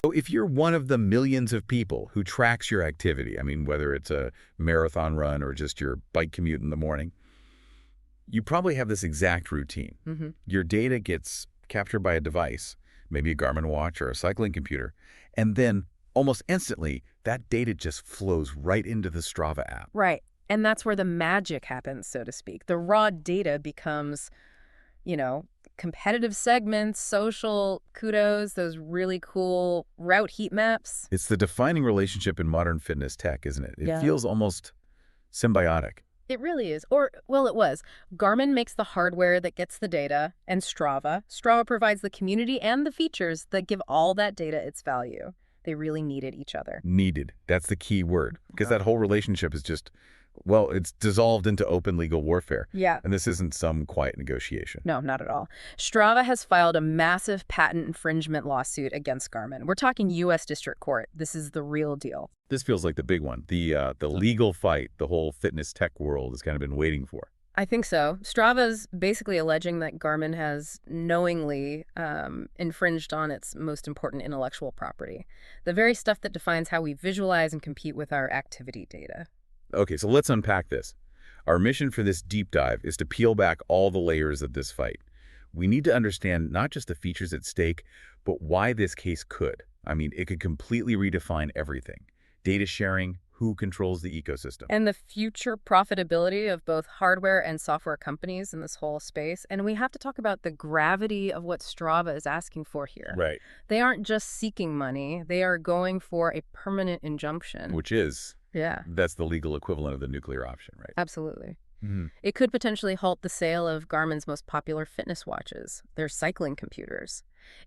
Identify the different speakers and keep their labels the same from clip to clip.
Speaker 1: So if you're one of the millions of people who tracks your activity, I mean, whether it's a marathon run or just your bike commute in the morning, you probably have this exact routine. Your data gets captured by a device, maybe a Garmin watch or a cycling computer, and then almost instantly, that data just flows right into the Strava app.
Speaker 2: Right. And that's where the magic happens, so to speak. The raw data becomes, competitive segments, social, kudos, those really cool route heat maps.
Speaker 1: It's the defining relationship in modern fitness tech, isn't it? It
Speaker 2: Yeah.
Speaker 1: feels almost symbiotic.
Speaker 2: It really is. Or, well, it was. Garmin makes the hardware that gets the data, and Strava provides the community and the features that give all that data its value. They really needed each other.
Speaker 1: Needed. That's the key word. Because that whole relationship is just, well, it's dissolved into open legal warfare.
Speaker 2: Yeah.
Speaker 1: And this isn't some quiet negotiation.
Speaker 2: No, not at all. Strava has filed a massive patent infringement lawsuit against Garmin. We're talking U.S. District Court. This is the real deal.
Speaker 1: This feels like the big one. The legal fight the whole fitness tech world has kind of been waiting for.
Speaker 2: I think so. Strava's basically alleging that Garmin has knowingly infringed on its most important intellectual property, the very stuff that defines how we visualize and compete with our activity data.
Speaker 1: Okay, so let's unpack this. Our mission for this deep dive is to peel back all the layers of this fight. We need to understand not just the features at stake, but why this case could. I mean, it could completely redefine everything. Data sharing, who controls the ecosystem.
Speaker 2: And the future profitability of both hardware and software companies in this whole space. And we have to talk about the gravity of what Strava is asking for here.
Speaker 1: Right.
Speaker 2: They aren't just seeking money. They are going for a permanent injunction.
Speaker 1: Which is,
Speaker 2: yeah,
Speaker 1: that's the legal equivalent of the nuclear option, right?
Speaker 2: absolutely.
Speaker 1: Mm-hmm.
Speaker 2: It could potentially halt the sale of Garmin's most popular fitness watches, their cycling computers.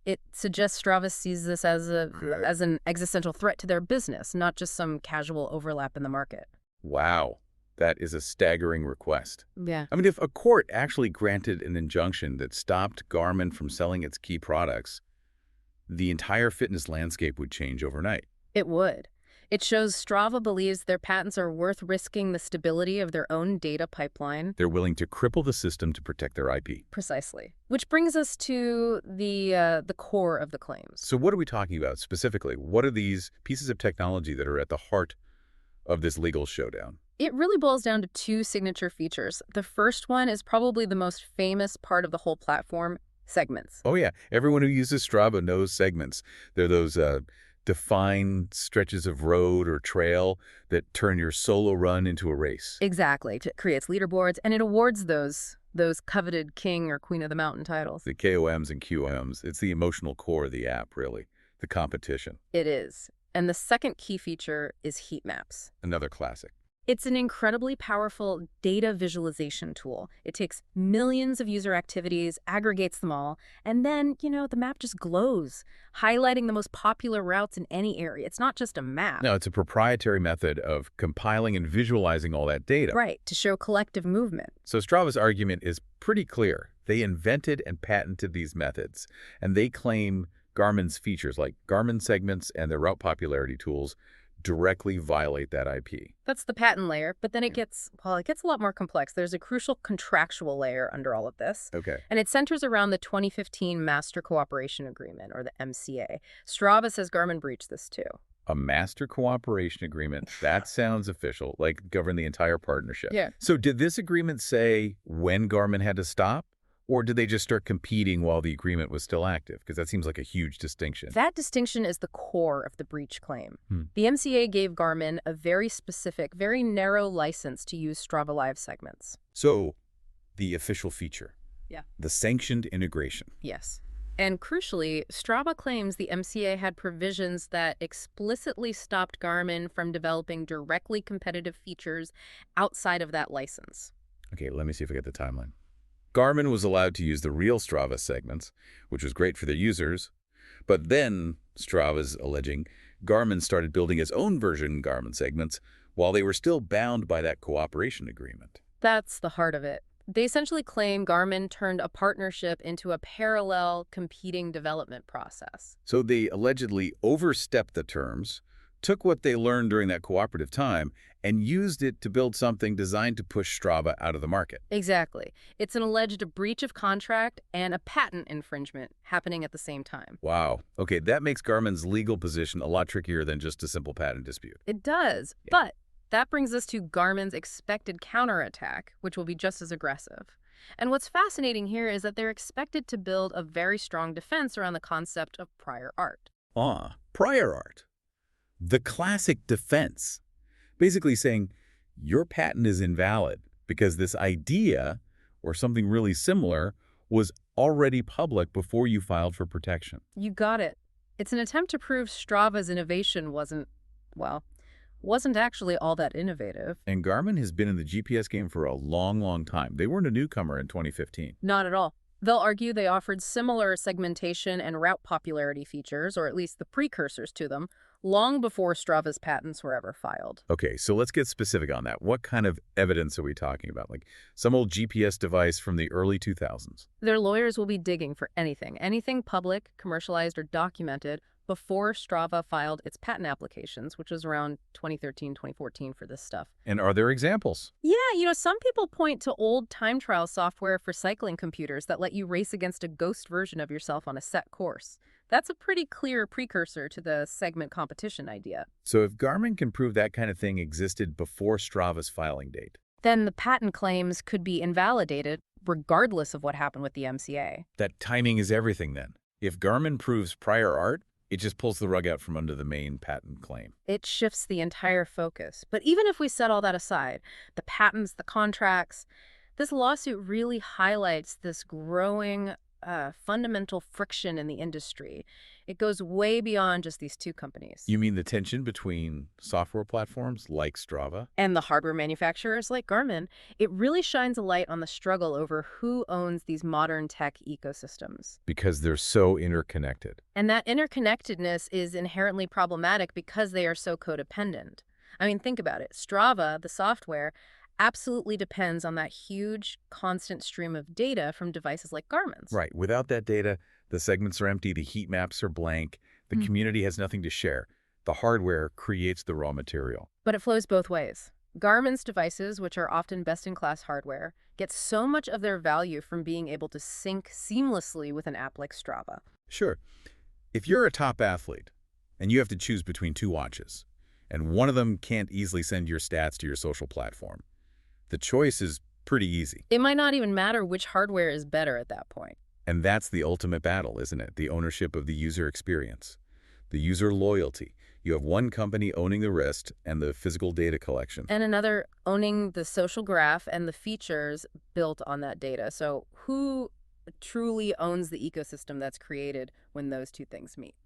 Speaker 2: It suggests Strava sees this as an existential threat to their business, not just some casual overlap in the market.
Speaker 1: Wow. That is a staggering request.
Speaker 2: Yeah.
Speaker 1: I mean, if a court actually granted an injunction that stopped Garmin from selling its key products, the entire fitness landscape would change overnight.
Speaker 2: It would. It shows Strava believes their patents are worth risking the stability of their own data pipeline.
Speaker 1: They're willing to cripple the system to protect their IP.
Speaker 2: Precisely. Which brings us to the core of the claims.
Speaker 1: So what are we talking about specifically? What are these pieces of technology that are at the heart of this legal showdown?
Speaker 2: It really boils down to two signature features. The first one is probably the most famous part of the whole platform, segments.
Speaker 1: Oh, yeah. Everyone who uses Strava knows segments. They're those defined stretches of road or trail that turn your solo run into a race.
Speaker 2: Exactly. It creates leaderboards, and it awards those coveted king or queen of the mountain titles.
Speaker 1: The KOMs and QMs. It's the emotional core of the app, really. The competition.
Speaker 2: It is. And the second key feature is heat maps.
Speaker 1: Another classic.
Speaker 2: It's an incredibly powerful data visualization tool. It takes millions of user activities, aggregates them all, and then, the map just glows, highlighting the most popular routes in any area. It's not just a map.
Speaker 1: No, it's a proprietary method of compiling and visualizing all that data.
Speaker 2: Right, to show collective movement.
Speaker 1: So Strava's argument is pretty clear. They invented and patented these methods, and they claim Garmin's features like Garmin segments and their route popularity tools directly violate that IP.
Speaker 2: That's the patent layer, but then it gets a lot more complex. There's a crucial contractual layer under all of this.
Speaker 1: Okay.
Speaker 2: And it centers around the 2015 Master Cooperation Agreement, or the MCA. Strava says Garmin breached this too.
Speaker 1: A master cooperation agreement. That sounds official, like govern the entire partnership.
Speaker 2: Yeah.
Speaker 1: So did this agreement say when Garmin had to stop? Or did they just start competing while the agreement was still active? Because that seems like a huge distinction.
Speaker 2: That distinction is the core of the breach claim. The MCA gave Garmin a very specific, very narrow license to use Strava Live segments.
Speaker 1: So the official feature.
Speaker 2: Yeah.
Speaker 1: The sanctioned integration.
Speaker 2: Yes. And crucially, Strava claims the MCA had provisions that explicitly stopped Garmin from developing directly competitive features outside of that license.
Speaker 1: Okay, let me see if I get the timeline. Garmin was allowed to use the real Strava segments, which was great for their users. But then, Strava's alleging, Garmin started building its own version Garmin segments while they were still bound by that cooperation agreement.
Speaker 2: That's the heart of it. They essentially claim Garmin turned a partnership into a parallel competing development process.
Speaker 1: So they allegedly overstepped the terms, took what they learned during that cooperative time and used it to build something designed to push Strava out of the market.
Speaker 2: Exactly. It's an alleged breach of contract and a patent infringement happening at the same time.
Speaker 1: Wow. Okay, that makes Garmin's legal position a lot trickier than just a simple patent dispute.
Speaker 2: It does, but that brings us to Garmin's expected counterattack, which will be just as aggressive. And what's fascinating here is that they're expected to build a very strong defense around the concept of prior art.
Speaker 1: Prior art. The classic defense. Basically saying, your patent is invalid because this idea, or something really similar, was already public before you filed for protection.
Speaker 2: You got it. It's an attempt to prove Strava's innovation wasn't actually all that innovative.
Speaker 1: And Garmin has been in the GPS game for a long, long time. They weren't a newcomer in 2015.
Speaker 2: Not at all. They'll argue they offered similar segmentation and route popularity features, or at least the precursors to them, long before Strava's patents were ever filed.
Speaker 1: Okay, so let's get specific on that. What kind of evidence are we talking about? Like some old GPS device from the early 2000s?
Speaker 2: Their lawyers will be digging for anything public, commercialized, or documented before Strava filed its patent applications, which was around 2013, 2014 for this stuff.
Speaker 1: And are there examples?
Speaker 2: Yeah, some people point to old time trial software for cycling computers that let you race against a ghost version of yourself on a set course. That's a pretty clear precursor to the segment competition idea.
Speaker 1: So if Garmin can prove that kind of thing existed before Strava's filing date,
Speaker 2: then the patent claims could be invalidated regardless of what happened with the MCA.
Speaker 1: that timing is everything then. If Garmin proves prior art, it just pulls the rug out from under the main patent claim.
Speaker 2: It shifts the entire focus. But even if we set all that aside, the patents, the contracts, this lawsuit really highlights this growing fundamental friction in the industry. It goes way beyond just these two companies.
Speaker 1: You mean the tension between software platforms like Strava?
Speaker 2: And the hardware manufacturers like Garmin. It really shines a light on the struggle over who owns these modern tech ecosystems.
Speaker 1: Because they're so interconnected.
Speaker 2: And that interconnectedness is inherently problematic because they are so codependent. I mean, think about it. Strava, the software, absolutely depends on that huge, constant stream of data from devices like Garmin's.
Speaker 1: Right. Without that data, the segments are empty, the heat maps are blank, the community has nothing to share. The hardware creates the raw material.
Speaker 2: But it flows both ways. Garmin's devices, which are often best-in-class hardware, get so much of their value from being able to sync seamlessly with an app like Strava.
Speaker 1: Sure. If you're a top athlete and you have to choose between two watches, and one of them can't easily send your stats to your social platform, the choice is pretty easy.
Speaker 2: It might not even matter which hardware is better at that point.
Speaker 1: And that's the ultimate battle, isn't it? The ownership of the user experience, the user loyalty. You have one company owning the wrist and the physical data collection.
Speaker 2: And another owning the social graph and the features built on that data. So who truly owns the ecosystem that's created when those two things meet?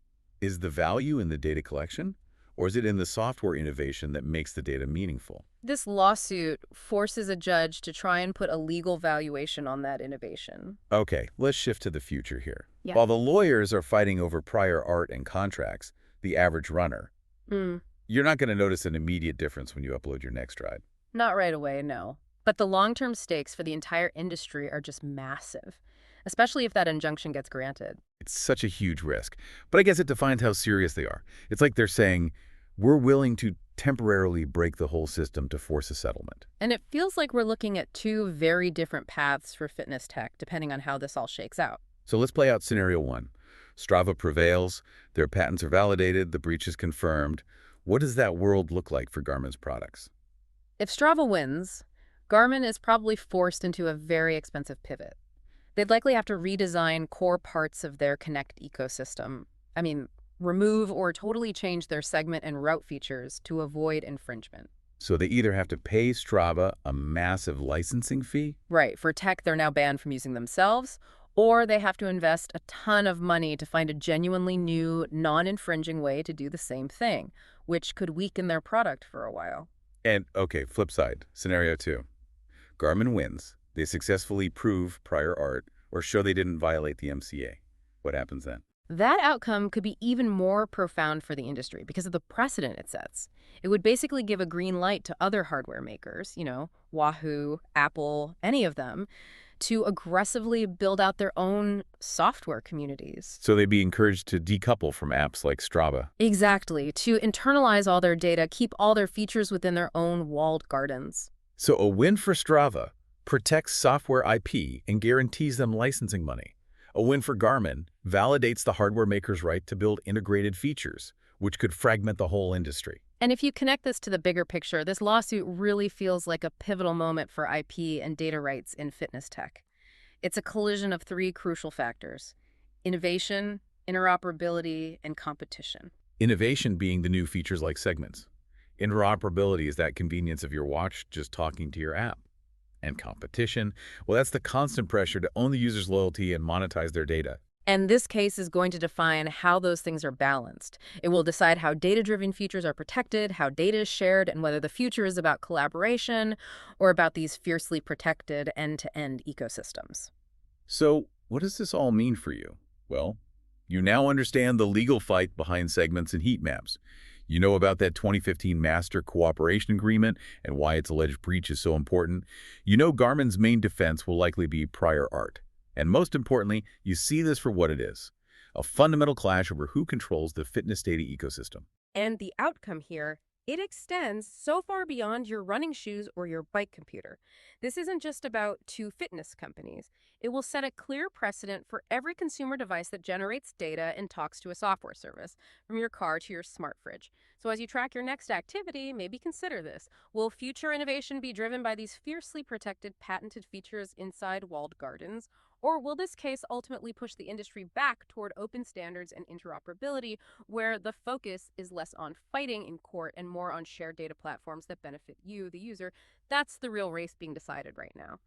Speaker 1: Is the value in the data collection? Or is it in the software innovation that makes the data meaningful?
Speaker 2: This lawsuit forces a judge to try and put a legal valuation on that innovation.
Speaker 1: Okay, let's shift to the future here.
Speaker 2: Yeah.
Speaker 1: While the lawyers are fighting over prior art and contracts, the average runner, you're not going to notice an immediate difference when you upload your next ride.
Speaker 2: Not right away, no. But the long-term stakes for the entire industry are just massive, especially if that injunction gets granted.
Speaker 1: It's such a huge risk. But I guess it defines how serious they are. It's like they're saying, we're willing to temporarily break the whole system to force a settlement.
Speaker 2: And it feels like we're looking at two very different paths for fitness tech, depending on how this all shakes out.
Speaker 1: So let's play out scenario one. Strava prevails, their patents are validated, the breach is confirmed. What does that world look like for Garmin's products?
Speaker 2: If Strava wins, Garmin is probably forced into a very expensive pivot. They'd likely have to redesign core parts of their Connect ecosystem. I mean, remove or totally change their segment and route features to avoid infringement.
Speaker 1: So they either have to pay Strava a massive licensing fee?
Speaker 2: Right, for tech they're now banned from using themselves, or they have to invest a ton of money to find a genuinely new, non-infringing way to do the same thing, which could weaken their product for a while.
Speaker 1: And, okay, flip side, scenario two. Garmin wins. They successfully prove prior art or show they didn't violate the MCA. What happens then?
Speaker 2: That outcome could be even more profound for the industry because of the precedent it sets. It would basically give a green light to other hardware makers, Wahoo, Apple, any of them, to aggressively build out their own software communities.
Speaker 1: So they'd be encouraged to decouple from apps like Strava.
Speaker 2: Exactly, to internalize all their data, keep all their features within their own walled gardens.
Speaker 1: So a win for Strava protects software IP and guarantees them licensing money. A win for Garmin validates the hardware maker's right to build integrated features, which could fragment the whole industry.
Speaker 2: And if you connect this to the bigger picture, this lawsuit really feels like a pivotal moment for IP and data rights in fitness tech. It's a collision of three crucial factors: innovation, interoperability, and competition.
Speaker 1: Innovation being the new features like segments. Interoperability is that convenience of your watch just talking to your app. And competition, well, that's the constant pressure to own the user's loyalty and monetize their data.
Speaker 2: And this case is going to define how those things are balanced. It will decide how data-driven features are protected, how data is shared, and whether the future is about collaboration or about these fiercely protected end-to-end ecosystems.
Speaker 1: So, what does this all mean for you? Well, you now understand the legal fight behind segments and heat maps. You know about that 2015 Master Cooperation Agreement and why its alleged breach is so important. You know Garmin's main defense will likely be prior art. And most importantly, you see this for what it is: a fundamental clash over who controls the fitness data ecosystem.
Speaker 2: And the outcome here, it extends so far beyond your running shoes or your bike computer. This isn't just about two fitness companies. It will set a clear precedent for every consumer device that generates data and talks to a software service, from your car to your smart fridge. So as you track your next activity, maybe consider this. Will future innovation be driven by these fiercely protected patented features inside walled gardens? Or will this case ultimately push the industry back toward open standards and interoperability, where the focus is less on fighting in court and more on shared data platforms that benefit you, the user? That's the real race being decided right now.